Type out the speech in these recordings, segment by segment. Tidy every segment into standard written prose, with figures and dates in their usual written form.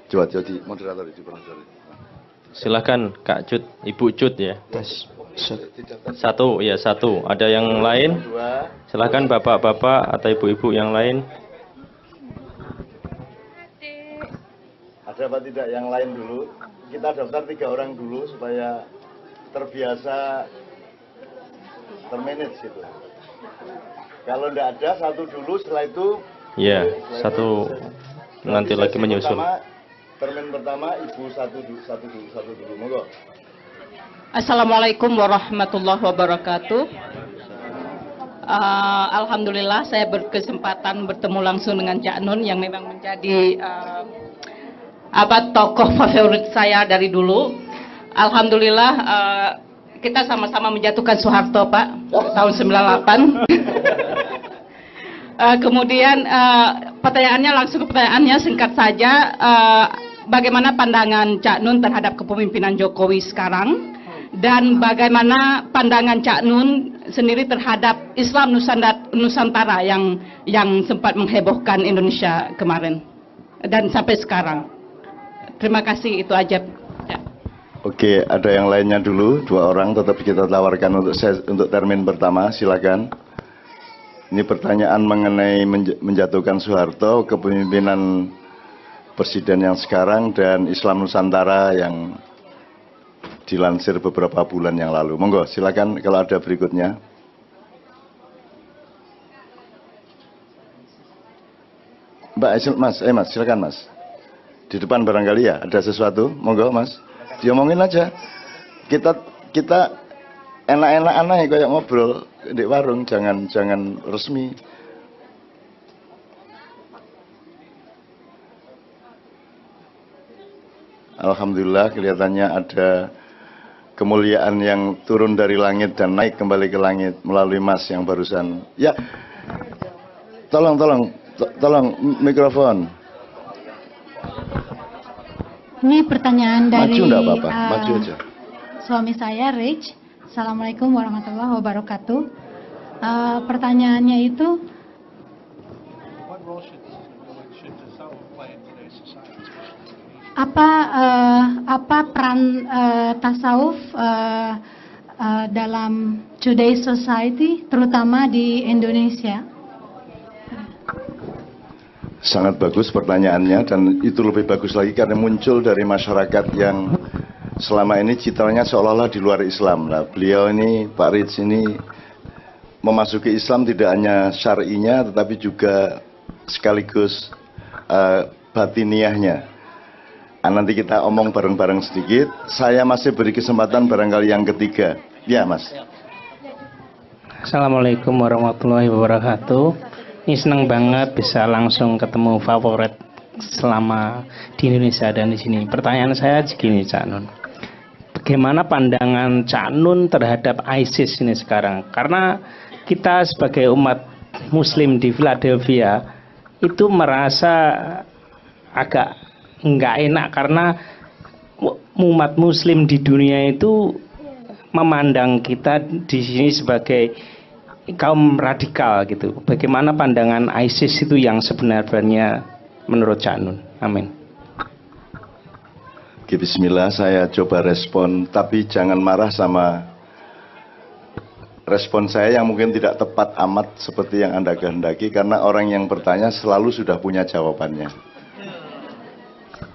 Coba jadi moderator di moderator. Silakan Kak Cut, Ibu Cut ya. Tes. Satu, ya satu. Ada yang lain? Silakan bapak-bapak atau ibu-ibu yang lain. Ada apa tidak yang lain dulu? Kita daftar 3 orang dulu supaya terbiasa termanage gitu. Kalau tidak ada, satu dulu, setelah itu Ya, satu nanti lagi menyusul. Termin pertama Ibu satu dulu, monggo. Assalamualaikum warahmatullahi wabarakatuh. Alhamdulillah saya berkesempatan bertemu langsung dengan Cak Nun yang memang menjadi tokoh favorit saya dari dulu. Alhamdulillah kita sama-sama menjatuhkan Soeharto Pak tahun 98. Kemudian pertanyaannya langsung ke pertanyaannya singkat saja. Bagaimana pandangan Cak Nun terhadap kepemimpinan Jokowi sekarang? Dan bagaimana pandangan Cak Nun sendiri terhadap Islam Nusantara yang sempat menghebohkan Indonesia kemarin dan sampai sekarang. Terima kasih, itu aja. Ya. Oke, ada yang lainnya dulu, 2 orang tetap kita tawarkan untuk termin pertama, silakan. Ini pertanyaan mengenai menjatuhkan Soeharto, kepemimpinan Presiden yang sekarang dan Islam Nusantara yang dilansir beberapa bulan yang lalu. Monggo, silakan kalau ada berikutnya. Mbak, Mas, silakan Mas. Di depan barangkali ya, ada sesuatu. Monggo Mas, diomongin aja. Kita enak-enak kayak ngobrol di warung, jangan resmi. Alhamdulillah kelihatannya ada kemuliaan yang turun dari langit dan naik kembali ke langit melalui Mas yang barusan. Ya, tolong mikrofon. Ini pertanyaan dari Maju enggak apa-apa, maju aja. Suami saya, Rich. Assalamualaikum warahmatullahi wabarakatuh. Pertanyaannya itu, apa peran tasawuf dalam today's society, terutama di Indonesia? Sangat bagus pertanyaannya, dan itu lebih bagus lagi karena muncul dari masyarakat yang selama ini citranya seolah-olah di luar Islam. Nah, beliau ini, Pak Rich ini memasuki Islam tidak hanya syar'inya tetapi juga sekaligus batiniahnya. Nanti kita omong bareng-bareng sedikit. Saya masih beri kesempatan barangkali yang ketiga. Ya Mas. Assalamualaikum warahmatullahi wabarakatuh. Ini senang banget bisa langsung ketemu favorit selama di Indonesia dan di sini. Pertanyaan saya begini, Cak Nun. Bagaimana pandangan Cak Nun terhadap ISIS ini sekarang? Karena kita sebagai umat Muslim di Philadelphia itu merasa agak nggak enak karena umat Muslim di dunia itu memandang kita di sini sebagai kaum radikal gitu. Bagaimana pandangan ISIS itu yang sebenarnya menurut Cak Nun? Amin. Oke, bismillah, saya coba respon, tapi jangan marah sama respon saya yang mungkin tidak tepat amat seperti yang Anda kehendaki, karena orang yang bertanya selalu sudah punya jawabannya.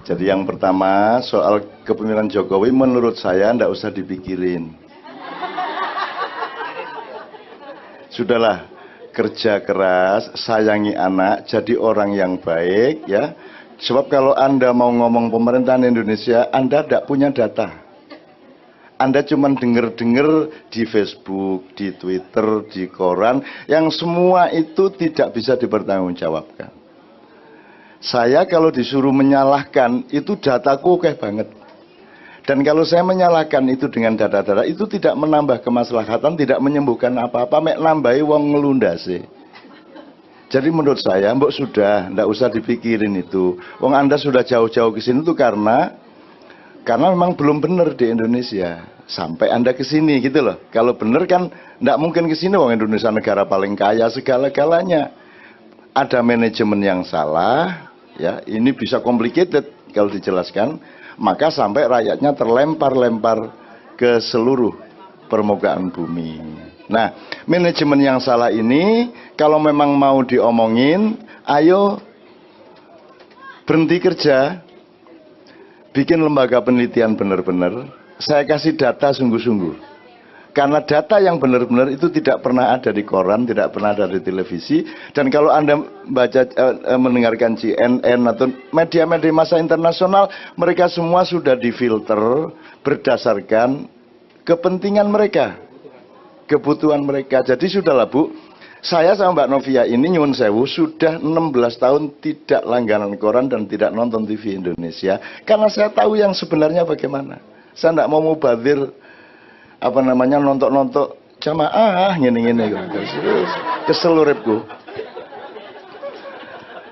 Jadi yang pertama, soal kepemimpinan Jokowi menurut saya tidak usah dipikirin. Sudahlah, kerja keras, sayangi anak, jadi orang yang baik ya. Sebab kalau Anda mau ngomong pemerintahan Indonesia, Anda tidak punya data. Anda cuma dengar-dengar di Facebook, di Twitter, di koran, yang semua itu tidak bisa dipertanggungjawabkan. Saya kalau disuruh menyalahkan, itu dataku oke banget. Dan kalau saya menyalahkan itu dengan data-data, itu tidak menambah kemaslahatan, tidak menyembuhkan apa-apa, mek nambahi wong ngelundase. Jadi menurut saya, mbok sudah, ndak usah dipikirin itu. Wong Anda sudah jauh-jauh ke sini itu karena memang belum benar di Indonesia. Sampai Anda ke sini gitu loh. Kalau benar kan ndak mungkin ke sini, wong Indonesia negara paling kaya segala-galanya. Ada manajemen yang salah, ya. Ini bisa complicated. kalau dijelaskan, maka sampai rakyatnya terlempar-lempar ke seluruh permukaan bumi. Nah, manajemen yang salah ini kalau memang mau diomongin, ayo berhenti kerja, bikin lembaga penelitian benar-benar, saya kasih data sungguh-sungguh. Karena data yang benar-benar itu tidak pernah ada di koran, tidak pernah ada di televisi. Dan kalau Anda mendengarkan CNN atau media-media massa internasional, mereka semua sudah difilter berdasarkan kepentingan mereka, kebutuhan mereka. Jadi sudahlah Bu, saya sama Mbak Novia ini nyuwun sewu sudah 16 tahun tidak langganan koran dan tidak nonton TV Indonesia. Karena saya tahu yang sebenarnya bagaimana. Saya tidak mau mubazir nontok-nontok jamaah ngene-ngene kesel uripku.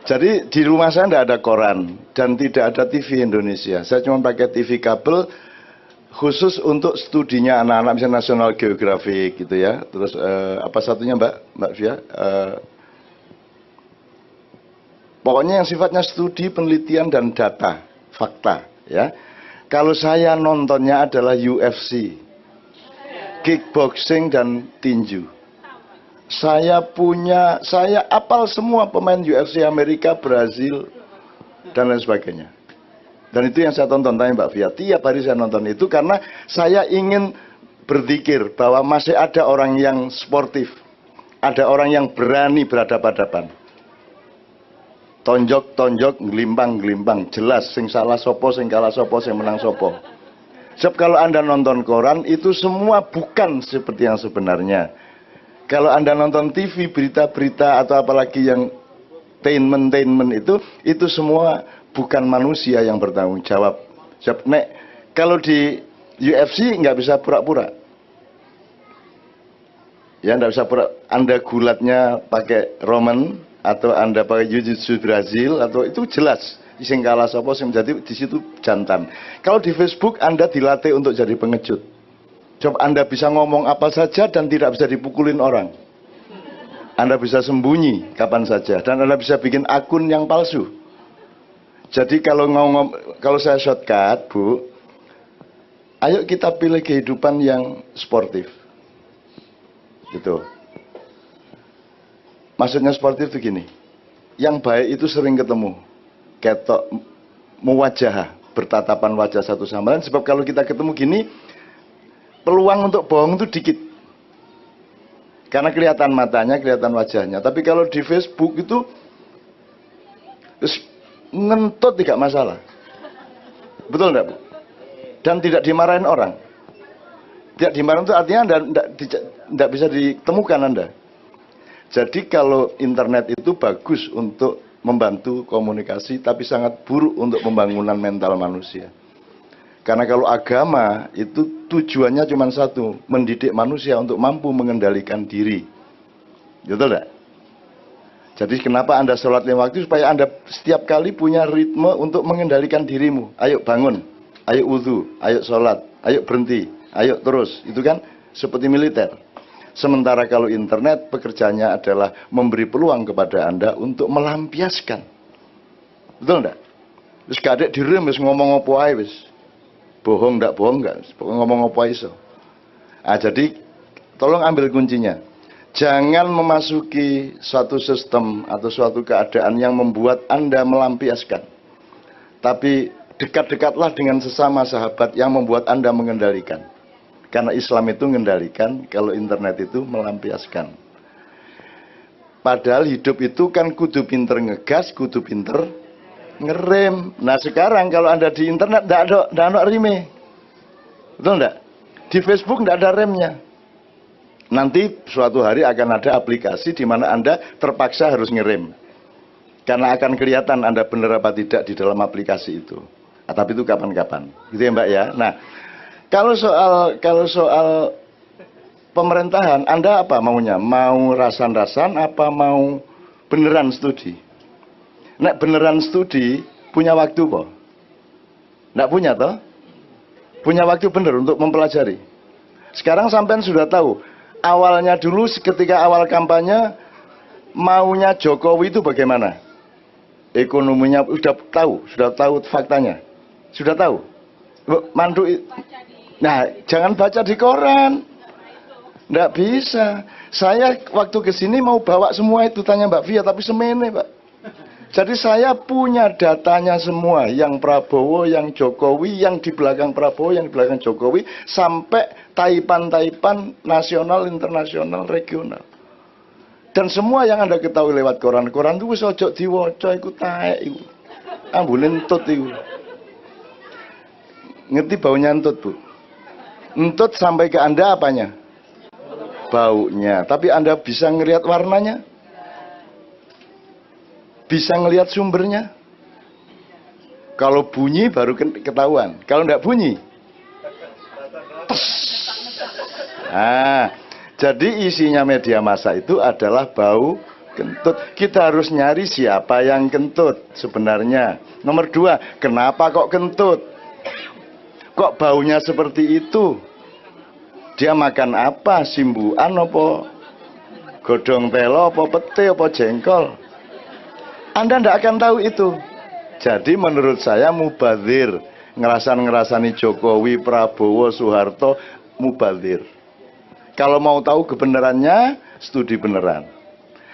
Jadi di rumah saya tidak ada koran dan tidak ada TV Indonesia. Saya cuma pakai TV kabel khusus untuk studinya anak-anak misalnya National Geographic gitu ya. Terus apa satunya Mbak Fia? Pokoknya yang sifatnya studi, penelitian dan data, fakta ya. Kalau saya nontonnya adalah UFC, kickboxing dan tinju. Saya apal semua pemain UFC Amerika, Brazil dan lain sebagainya. Dan itu yang saya tonton, tanya Mbak Fia. Tiap hari saya nonton itu karena saya ingin berzikir bahwa masih ada orang yang sportif, ada orang yang berani berhadapan-hadapan. Tonjok-tonjok, gelimbang-gelimbang, jelas sing salah sopo, sing kalah sopo, sing menang sopo. Sebab kalau Anda nonton koran, itu semua bukan seperti yang sebenarnya. Kalau Anda nonton TV, berita-berita, atau apalagi yang tainment itu semua bukan manusia yang bertanggung jawab. Sebab kalau di UFC nggak bisa pura-pura. Ya, nggak bisa pura. Anda gulatnya pakai Roman, atau Anda pakai Jiu-Jitsu Brazil, atau itu jelas. Sing kalah sapa sing menjadi di situ jantan. Kalau di Facebook Anda dilatih untuk jadi pengecut. Coba Anda bisa ngomong apa saja dan tidak bisa dipukulin orang. Anda bisa sembunyi kapan saja dan Anda bisa bikin akun yang palsu. Jadi kalau saya shortcut, Bu, ayo kita pilih kehidupan yang sportif. Gitu. Maksudnya sportif itu gini. Yang baik itu sering ketemu. Ketok muwajah, bertatapan wajah satu sama lain. Sebab kalau kita ketemu gini, peluang untuk bohong itu dikit. Karena kelihatan matanya, kelihatan wajahnya. Tapi kalau di Facebook itu ngentut tidak masalah. Betul enggak, Bu? Dan tidak dimarahin orang. Tidak dimarahin itu artinya tidak bisa ditemukan Anda. Jadi kalau internet itu bagus untuk membantu komunikasi, tapi sangat buruk untuk pembangunan mental manusia. Karena kalau agama itu tujuannya cuma satu, mendidik manusia untuk mampu mengendalikan diri. Betul tidak? Jadi kenapa Anda sholat 5 waktu? Supaya Anda setiap kali punya ritme untuk mengendalikan dirimu. Ayo bangun, ayo wudhu, ayo sholat, ayo berhenti, ayo terus. Itu kan seperti militer. Sementara kalau internet pekerjaannya adalah memberi peluang kepada Anda untuk melampiaskan. Betul enggak? Terus gak ada direm, wis ngomong apa ae wis. Bohong enggak, ngomong apa iso. Jadi tolong ambil kuncinya. Jangan memasuki suatu sistem atau suatu keadaan yang membuat Anda melampiaskan. Tapi dekat-dekatlah dengan sesama sahabat yang membuat Anda mengendalikan. Karena Islam itu mengendalikan, kalau internet itu melampiaskan. Padahal hidup itu kan kudu pinter ngegas, kudu pinter ngerem. Nah sekarang kalau Anda di internet tidak ada rime. Betul enggak? Di Facebook tidak ada remnya. Nanti suatu hari akan ada aplikasi di mana Anda terpaksa harus ngerem. Karena akan kelihatan Anda benar apa tidak di dalam aplikasi itu. Tapi itu kapan-kapan. Gitu ya Mbak ya. Nah, kalau soal pemerintahan, Anda apa maunya? Mau rasan-rasan apa mau beneran studi? Nek beneran studi punya waktu kok? Nggak punya toh? Punya waktu bener untuk mempelajari. Sekarang sampean sudah tahu. Awalnya dulu ketika awal kampanye maunya Jokowi itu bagaimana? ekonominya sudah tahu faktanya. Sudah tahu. Mandu. Nah, jangan baca di koran. Nggak bisa. Saya waktu ke sini mau bawa semua itu, tanya Mbak Via, tapi semene, Pak. Jadi saya punya datanya semua, yang Prabowo, yang Jokowi, yang di belakang Prabowo, yang di belakang Jokowi, sampai taipan-taipan nasional, internasional, regional. Dan semua yang Anda ketahui lewat koran-koran itu wis ojo diwaca iku taek iku. Ambune entut iku. Ngerti baunya entut, Bu? Entut sampai ke Anda apanya? Baunya. Tapi Anda bisa ngelihat warnanya? Bisa ngelihat sumbernya? Kalau bunyi baru ketahuan. Kalau enggak bunyi, tes. Nah, jadi isinya media massa itu adalah bau kentut. Kita harus nyari siapa yang kentut sebenarnya. Nomor 2, kenapa kok kentut? Kok baunya seperti itu? Dia makan apa? Simbuan apa? Godong telo apa pete apa jengkol? Anda tidak akan tahu itu. Jadi menurut saya mubazir. Ngerasani Jokowi, Prabowo, Soeharto, mubazir. Kalau mau tahu kebenarannya, studi beneran.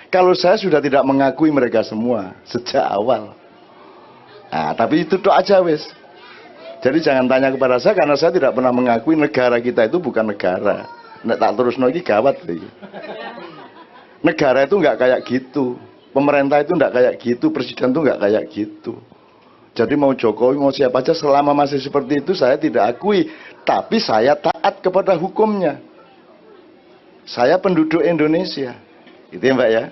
Kalau saya sudah tidak mengakui mereka semua sejak awal. Nah, tapi itu doa aja wis. Jadi jangan tanya kepada saya karena saya tidak pernah mengakui negara kita itu bukan negara. Nek tak terus lagi gawat lagi. Negara itu nggak kayak gitu. Pemerintah itu nggak kayak gitu. Presiden itu nggak kayak gitu. Jadi mau Jokowi mau siapa aja selama masih seperti itu saya tidak akui. Tapi saya taat kepada hukumnya. Saya penduduk Indonesia. Itu ya Mbak ya.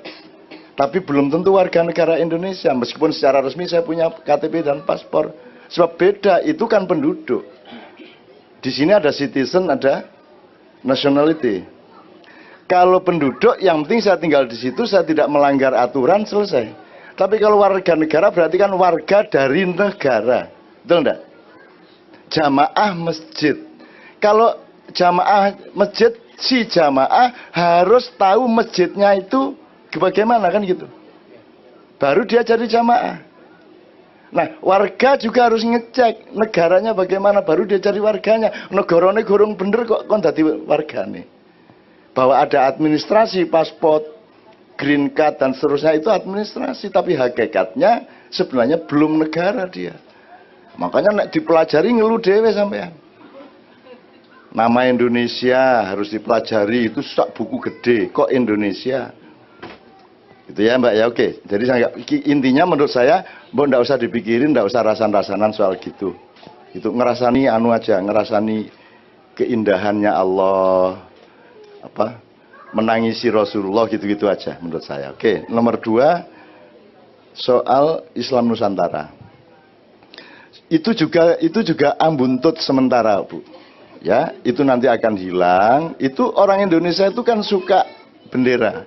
Tapi belum tentu warga negara Indonesia. Meskipun secara resmi saya punya KTP dan paspor. Sebab beda, itu kan penduduk. Di sini ada citizen, ada nationality. Kalau penduduk, yang penting saya tinggal di situ, saya tidak melanggar aturan, selesai. Tapi kalau warga negara berarti kan warga dari negara. Betul enggak? Jamaah masjid. Kalau jamaah masjid, si jamaah harus tahu masjidnya itu bagaimana kan gitu. Baru dia jadi jamaah. Nah, warga juga harus ngecek negaranya bagaimana, baru dia cari warganya. Negaranya gorong bener kok dadi wargane. Bahwa ada administrasi, paspor, green card dan seterusnya itu administrasi, tapi hakikatnya sebenarnya belum negara dia. Makanya nek dipelajari ngeluh dhewe sampean. Nama Indonesia harus dipelajari, itu sak buku gede, kok Indonesia. Itu ya Mbak ya, oke. Jadi intinya menurut saya, Mbak nggak usah dipikirin, nggak usah rasan-rasanan soal gitu. Itu ngerasani anu aja, ngerasani keindahannya Allah, apa, menangisi Rasulullah gitu-gitu aja menurut saya. Oke, nomor 2 soal Islam Nusantara. Itu juga ambuntut sementara, Bu. Ya, itu nanti akan hilang. Itu orang Indonesia itu kan suka bendera.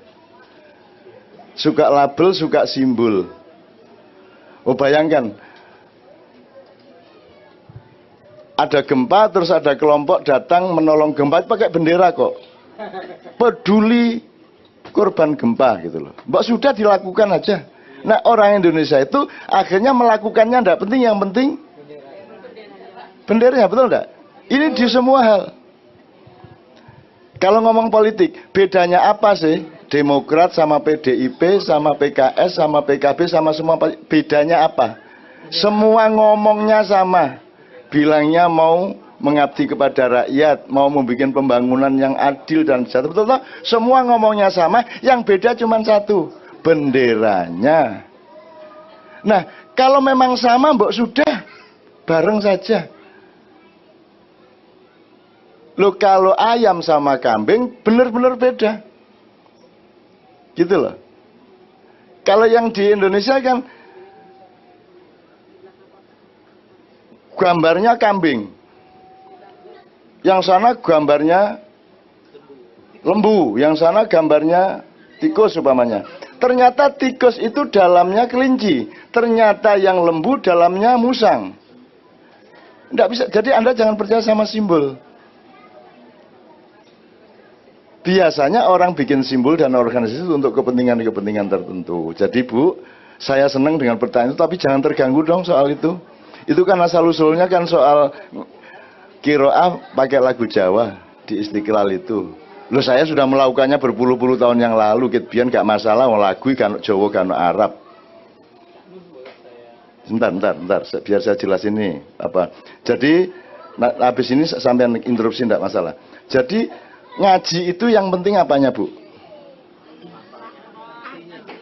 Suka label, suka simbol. Oh bayangkan, ada gempa terus ada kelompok datang menolong gempa pakai bendera kok. Peduli korban gempa gitu loh. Mbak sudah dilakukan aja. Nah orang Indonesia itu akhirnya melakukannya tidak penting, yang penting benderanya, betul enggak? Ini di semua hal. Kalau ngomong politik, bedanya apa sih? Demokrat sama PDIP sama PKS sama PKB sama semua, bedanya apa? Semua ngomongnya sama, bilangnya mau mengabdi kepada rakyat, mau membuat pembangunan yang adil dan sejahtera, betul tak? Semua ngomongnya sama, yang beda cuma satu, benderanya. Nah kalau memang sama mbok sudah bareng saja. Loh kalau ayam sama kambing benar-benar beda. Gitu loh. Kalau yang di Indonesia kan gambarnya kambing. Yang sana gambarnya lembu, yang sana gambarnya tikus umpamanya. Ternyata tikus itu dalamnya kelinci, ternyata yang lembu dalamnya musang. Nggak bisa. Jadi Anda jangan percaya sama simbol. Biasanya orang bikin simbol dan organisasi untuk kepentingan-kepentingan tertentu. Jadi Bu, saya senang dengan pertanyaan itu, tapi jangan terganggu dong soal itu. Itu kan asal-usulnya kan soal kiroah pakai lagu Jawa di Istiqlal itu. Loh, saya sudah melakukannya berpuluh-puluh tahun yang lalu, biar gak masalah, lagu kan Jawa kan Arab. Bentar, biar saya jelasin ini apa. Jadi habis ini sampai interupsi tidak masalah. Jadi ngaji itu yang penting apanya, Bu?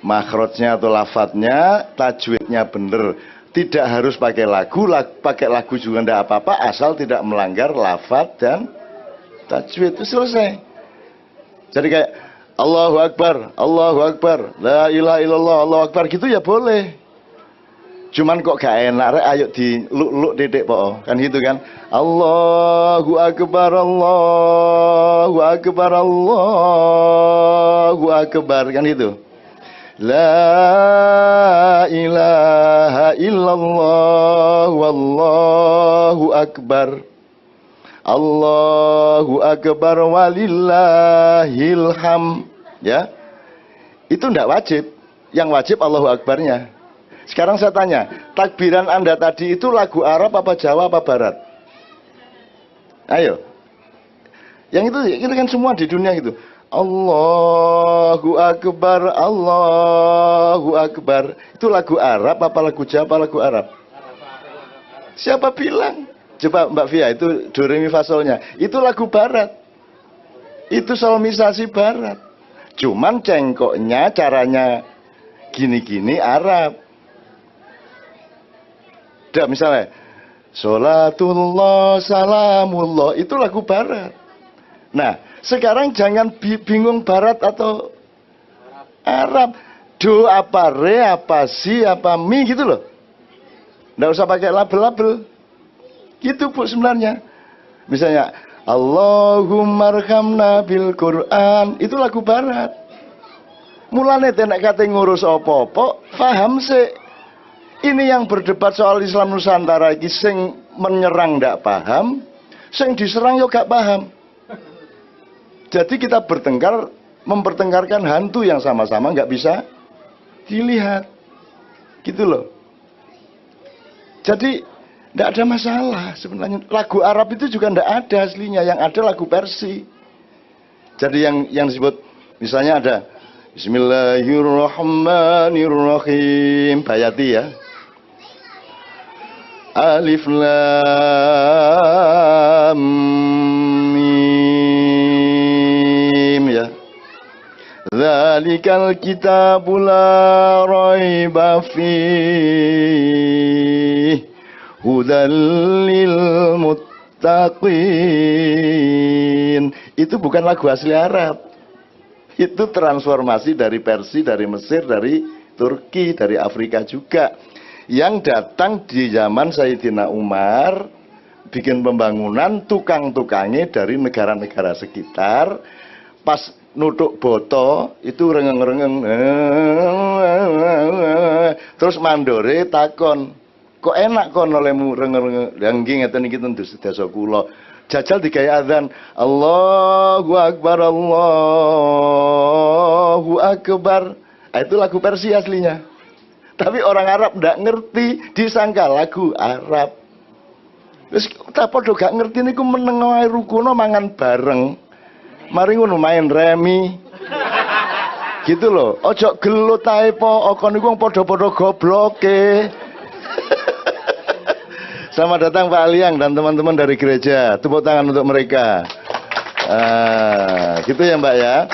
Makhrajnya atau lafadznya, tajwidnya bener. Tidak harus pakai lagu juga tidak apa-apa, asal tidak melanggar lafadz dan tajwid, itu selesai. Jadi kayak Allahu Akbar, la ilaha illallah, Allahu Akbar gitu ya boleh. Cuman kok gak enak, ayo di luk titik po, kan gitu kan? Allahu Akbar, Allahu Akbar, Allahu Akbar, kan itu. La ilaha illallah, wallahu akbar, Allahu akbar walillahil ham. Ya, itu tidak wajib. Yang wajib Allahu akbarnya. Sekarang saya tanya, takbiran Anda tadi itu lagu Arab apa Jawa apa Barat? Ayo. Yang itu kan semua di dunia gitu. Allahu Akbar, Allahu Akbar. Itu lagu Arab apa lagu Jawa apa lagu Arab? Siapa bilang? Coba Mbak Fia, itu do re mi fa solnya. Itu lagu Barat. Itu solmisasi Barat. Cuman cengkoknya caranya gini-gini Arab. Tidak, misalnya Sholatullah salamullah, itu lagu Barat. Nah, sekarang jangan bingung Barat atau Arab. Do apa re, apa si, apa mi gitu loh. Nggak usah pakai label-label. Gitu Bu sebenarnya. Misalnya Allahumma arhamna bil Quran, itu lagu Barat. Mulane nek kate ngurus apa-apa, paham sih. Ini yang berdebat soal Islam Nusantara iki sing menyerang ndak paham, sing diserang yo gak paham. Jadi kita bertengkar, mempertengkarkan hantu yang sama-sama nggak bisa dilihat, gitu loh. Jadi nggak ada masalah sebenarnya. Lagu Arab itu juga nggak ada aslinya, yang ada lagu Persi. Jadi yang disebut misalnya ada Bismillahirrahmanirrahim, Bayati ya. Alif Lam Mim ya. Dzalikal kitabul la raiba fihi hudal lil muttaqin. Itu bukan lagu asli Arab. Itu transformasi dari Persia, dari Mesir, dari Turki, dari Afrika juga. Yang datang di zaman Sayyidina Umar, bikin pembangunan, tukang-tukangnya dari negara-negara sekitar, pas nutuk boto, itu rengeng-rengeng, terus mandore takon, kok enak kon olehmu rengeng-rengeng, langgi ngeten iki tentu sedasa kula. Jajal digaya adzan, Allahu Akbar, Allahu Akbar. Itu lagu Persia aslinya. Tapi orang Arab ndak ngerti, disangka lagu Arab. Terus tak podo gak ngerti niku meneng wae rukuno mangan bareng. Mari ngono main remi. Gitu loh. Ojo gelut ae po, okon niku padha-padha gobloke. Selamat datang Pak Aliang dan teman-teman dari gereja. Tepuk tangan untuk mereka. Gitu ya Mbak ya.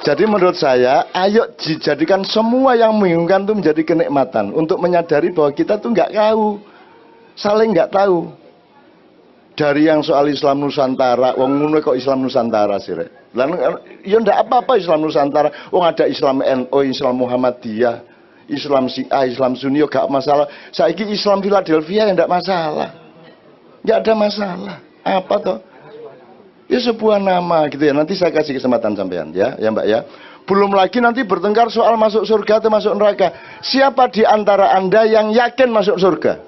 Jadi menurut saya, ayo dijadikan semua yang membingungkan itu menjadi kenikmatan. Untuk menyadari bahwa kita tuh nggak tahu. Saling nggak tahu. Dari yang soal Islam Nusantara, wong ngono kok Islam Nusantara sih, Rek. Lan ya ndak apa-apa Islam Nusantara. Wong ada Islam NU, Islam Muhammadiyah, Islam Syiah, Islam Sunni gak masalah. Saiki Islam Philadelphia ya ndak masalah. Nggak ada masalah. Apa toh? Ya sebuah nama gitu ya. Nanti saya kasih kesempatan sampean ya Mbak ya. Belum lagi nanti bertengkar soal masuk surga atau masuk neraka. Siapa di antara Anda yang yakin masuk surga?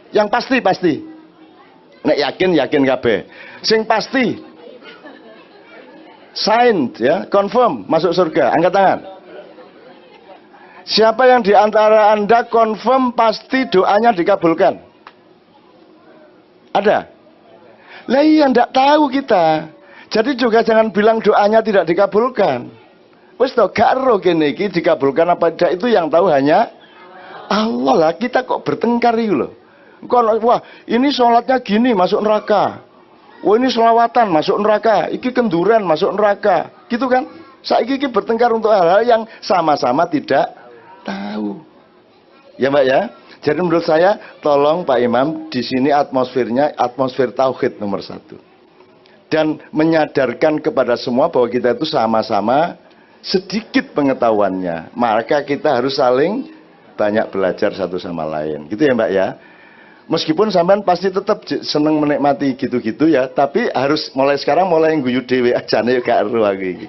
Yang pasti. Nek yakin kabeh. Sing pasti. Signed ya, confirm masuk surga. Angkat tangan. Siapa yang di antara Anda confirm pasti doanya dikabulkan? Ada? Lah iya, ndak tahu kita. Jadi juga jangan bilang doanya tidak dikabulkan. Wes to gak ero kene iki dikabulkan apa tidak, itu yang tahu hanya Allah lah. Kita kok bertengkar itu loh. Wah, ini sholatnya gini masuk neraka. Wah, ini selawatan masuk neraka. Iki kenduran masuk neraka. Gitu kan? Saiki iki bertengkar untuk hal-hal yang sama-sama tidak tahu. Ya Mbak ya. Jadi menurut saya, tolong Pak Imam, di sini atmosfernya atmosfer tauhid nomor 1. Dan menyadarkan kepada semua bahwa kita itu sama-sama sedikit pengetahuannya. Maka kita harus saling banyak belajar satu sama lain. Gitu ya Mbak ya. Meskipun sampean pasti tetap seneng menikmati gitu-gitu ya, tapi harus mulai sekarang mulai guyu dhewe aja nih gak ero aku iki.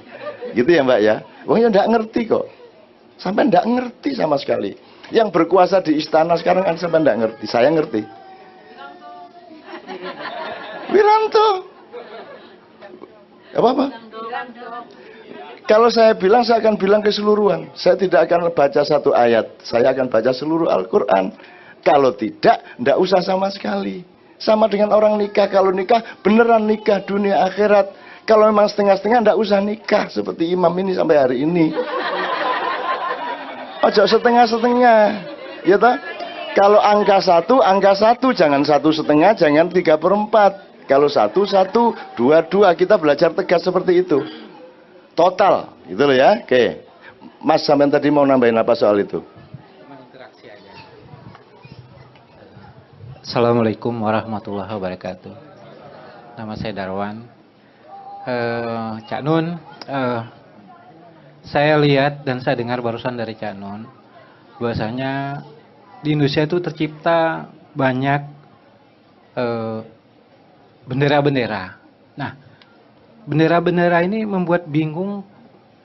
Gitu ya Mbak ya. Wong ya ndak ngerti kok. Sampean ndak ngerti sama sekali. Yang berkuasa di istana sekarang kan sampean ndak ngerti. Saya ngerti. Wiranto. Apa? Kalau saya bilang, saya akan bilang keseluruhan. Saya tidak akan baca satu ayat. Saya akan baca seluruh Al-Quran. Kalau tidak, ndak usah sama sekali. Sama dengan orang nikah. Kalau nikah, beneran nikah dunia akhirat. Kalau memang setengah-setengah, ndak usah nikah. Seperti imam ini sampai hari ini. Ojo setengah-setengah. Ya toh? Kalau angka satu, jangan 1,5, jangan 3/4. Kalau 1, 2, kita belajar tegas seperti itu. Total, gitu loh ya. Oke. Mas sampean tadi mau nambahin apa soal itu? Assalamualaikum warahmatullahi wabarakatuh. Nama saya Darwan. Cak Nun, saya lihat dan saya dengar barusan dari Cak Nun, bahwasanya di Indonesia itu tercipta banyak bendera-bendera. Nah, bendera-bendera ini membuat bingung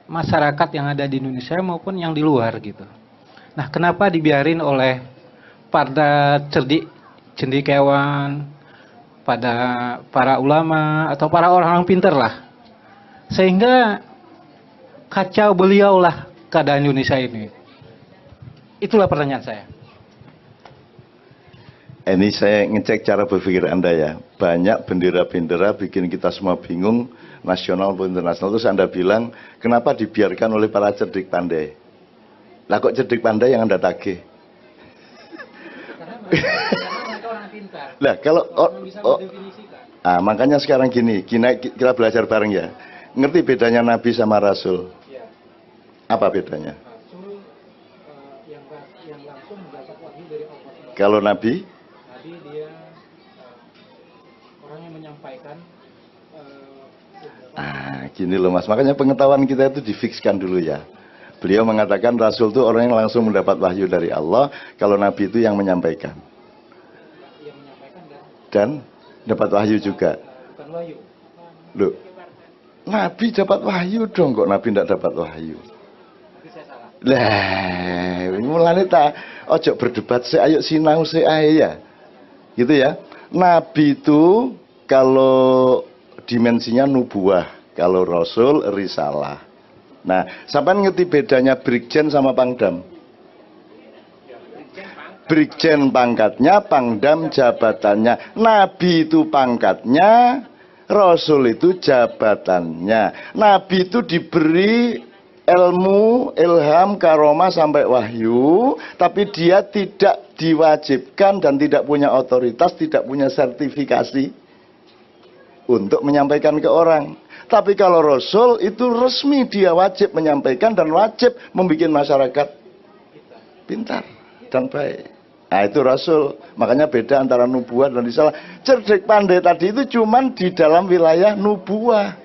masyarakat yang ada di Indonesia maupun yang di luar gitu. Nah, kenapa dibiarin oleh para cendekiawan, pada para ulama atau para orang pintar lah, sehingga kacau beliau lah keadaan Indonesia ini. Itulah pertanyaan saya. Ini saya ngecek cara berpikir Anda ya. Banyak bendera-bendera bikin kita semua bingung, nasional maupun internasional. Terus Anda bilang, kenapa dibiarkan oleh para cerdik pandai? Lah kok cerdik pandai yang Anda tagih? Lah kalau makanya sekarang gini, kita belajar bareng ya. Ngerti bedanya Nabi sama Rasul? Apa bedanya? Kalau Nabi dia orang yang menyampaikan. Gini loh Mas. Makanya pengetahuan kita itu difikskan dulu ya. Beliau mengatakan Rasul itu orang yang langsung mendapat wahyu dari Allah. Kalau Nabi itu yang menyampaikan. Dan dapat wahyu juga. Bukan wahyu. Loh, Nabi dapat wahyu dong, kok Nabi tidak dapat wahyu? Lah, mulane ta ojo berdebat sih, ayo sinau sih ya. Gitu ya. Nabi itu kalau dimensinya nubuah, kalau Rasul risalah. Nah, sampean ngerti bedanya Brigjen sama Pangdam? Brigjen pangkatnya, Pangdam jabatannya. Nabi itu pangkatnya, Rasul itu jabatannya. Nabi itu diberi ilmu, ilham, karomah sampai wahyu, tapi dia tidak diwajibkan dan tidak punya otoritas, tidak punya sertifikasi untuk menyampaikan ke orang. Tapi kalau Rasul itu resmi, dia wajib menyampaikan dan wajib membuat masyarakat pintar dan baik. Nah itu Rasul. Makanya beda antara nubuah dan risalah. Cerdik pandai tadi itu cuman di dalam wilayah nubuah.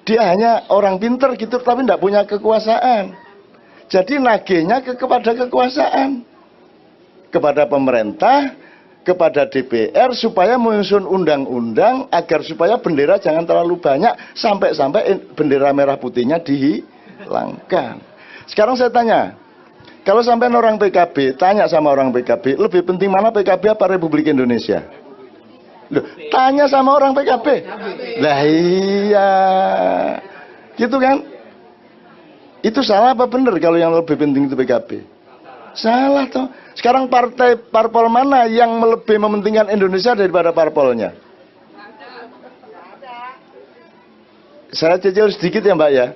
Dia hanya orang pintar gitu, tapi tidak punya kekuasaan. Jadi nagihnya kepada kekuasaan, kepada pemerintah, kepada DPR, supaya menyusun undang-undang agar supaya bendera jangan terlalu banyak, sampai-sampai bendera merah putihnya dihilangkan. Sekarang saya tanya, kalau sampai orang PKB, tanya sama orang PKB, lebih penting mana PKB apa Republik Indonesia? Loh, tanya sama orang PKB. Lah iya. Gitu kan? Itu salah apa benar kalau yang lebih penting itu PKB? Salah toh. Sekarang parpol mana yang lebih mementingkan Indonesia daripada parpolnya? Saya cicil sedikit ya Mbak ya.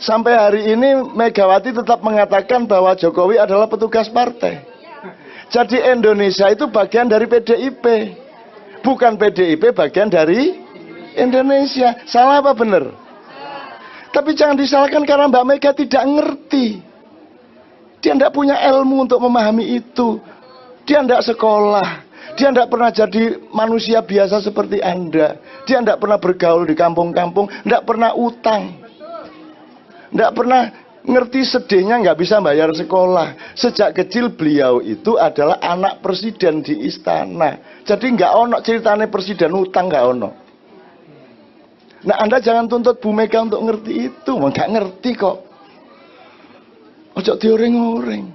Sampai hari ini Megawati tetap mengatakan bahwa Jokowi adalah petugas partai. Jadi Indonesia itu bagian dari PDIP. Bukan PDIP bagian dari Indonesia. Salah apa benar? Tapi jangan disalahkan karena Mbak Mega tidak ngerti. Dia tidak punya ilmu untuk memahami itu. Dia tidak sekolah. Dia tidak pernah jadi manusia biasa seperti Anda. Dia tidak pernah bergaul di kampung-kampung. Tidak pernah utang. Tidak pernah ngerti sedihnya nggak bisa bayar sekolah. Sejak kecil beliau itu adalah anak presiden di istana. Jadi nggak ono ceritanya presiden utang, nggak ono. Nah Anda jangan tuntut Bu Mega untuk ngerti itu. Nggak ngerti kok. Ojo dioreng-oreng.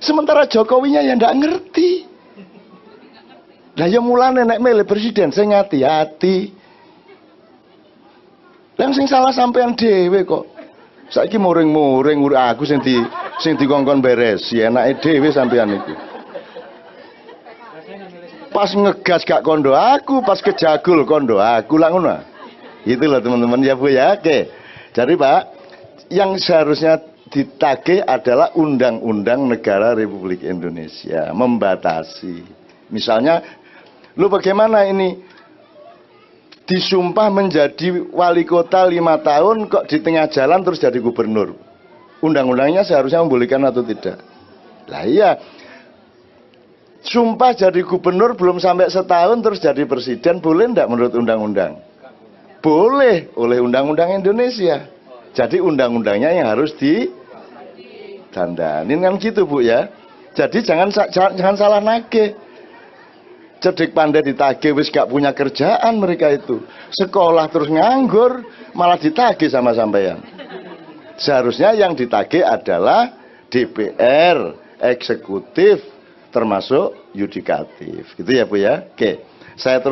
Sementara Jokowinya yang nggak ngerti. Lah ya mulane nek milih presiden sing hati-hati. Yang sing salah sampean dhewe kok. Saiki muring-muring aku sing dikongkon beres, enake dhewe sampean iki. Pas ngegas gak kondo aku, pas kejagul kondo aku lah ngono. Itu loh teman-teman ya Bu ya. Oke. Jadi Pak, yang seharusnya ditagih adalah Undang-Undang Negara Republik Indonesia membatasi. Misalnya, lu bagaimana ini disumpah menjadi wali kota 5 tahun kok di tengah jalan terus jadi gubernur? Undang-undangnya seharusnya membolehkan atau tidak? Lah iya, sumpah jadi gubernur belum sampai setahun terus jadi presiden, boleh enggak menurut undang-undang? Boleh, oleh undang-undang Indonesia. Jadi undang-undangnya yang harus didandanin kan gitu Bu ya. Jadi jangan salah nagih. Cerdik pandai ditagih wis gak punya kerjaan mereka itu. Sekolah terus nganggur malah ditagih sama sampean. Seharusnya yang ditagih adalah DPR, eksekutif termasuk yudikatif. Gitu ya Bu ya. Oke. Saya